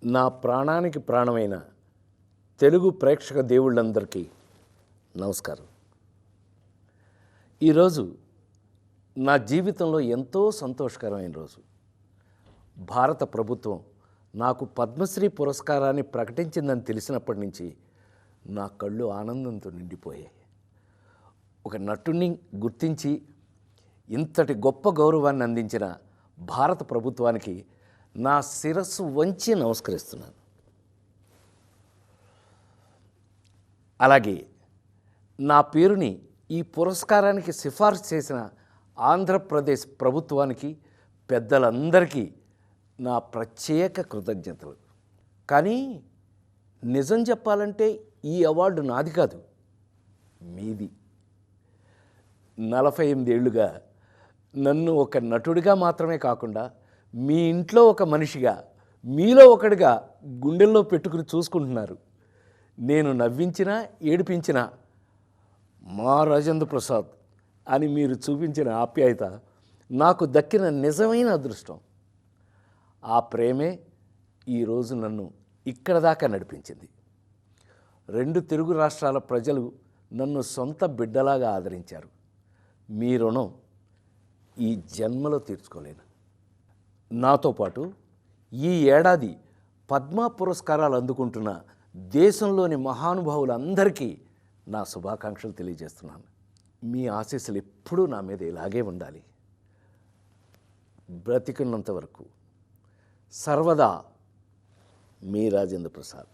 నా ప్రాణానికి ప్రాణమైన తెలుగు ప్రేక్షక దేవుళ్ళందరికీ నమస్కారం. ఈరోజు నా జీవితంలో ఎంతో సంతోషకరమైన రోజు. భారత ప్రభుత్వం నాకు పద్మశ్రీ పురస్కారాన్ని ప్రకటించిందని తెలిసినప్పటి నుంచి నా కళ్ళు ఆనందంతో నిండిపోయాయి. ఒక నటుడిని గుర్తించి ఇంతటి గొప్ప గౌరవాన్ని అందించిన భారత ప్రభుత్వానికి నా శిరస్సు వంచి నమస్కరిస్తున్నాను. అలాగే నా పేరుని ఈ పురస్కారానికి సిఫార్సు చేసిన ఆంధ్రప్రదేశ్ ప్రభుత్వానికి, పెద్దలందరికీ నా ప్రత్యేక కృతజ్ఞతలు. కానీ నిజం చెప్పాలంటే ఈ అవార్డు నాది కాదు, మీది. 48 ఏళ్లుగా నన్ను ఒక నటుడిగా మాత్రమే కాకుండా మీ ఇంట్లో ఒక మనిషిగా, మీలో ఒకడిగా గుండెల్లో పెట్టుకుని చూసుకుంటున్నారు. నేను నవ్వించినా ఏడిపించినా మా రాజేంద్ర ప్రసాద్ అని మీరు చూపించిన ఆప్యాయత నాకు దక్కిన నిజమైన అదృష్టం. ఆ ప్రేమే ఈరోజు నన్ను ఇక్కడ దాకా నడిపించింది. 2 తెలుగు రాష్ట్రాల ప్రజలు నన్ను సొంత బిడ్డలాగా ఆదరించారు. మీ రుణం ఈ జన్మలో తీర్చుకోలేను. నాతో పాటు ఈ ఏడాది పద్మ పురస్కారాలు అందుకుంటున్న దేశంలోని మహానుభావులందరికీ నా శుభాకాంక్షలు తెలియజేస్తున్నాను. మీ ఆశీస్సులు ఎప్పుడూ నా మీద ఇలాగే ఉండాలి. బ్రతికున్నంత వరకు సర్వదా మీ రాజేంద్ర ప్రసాద్.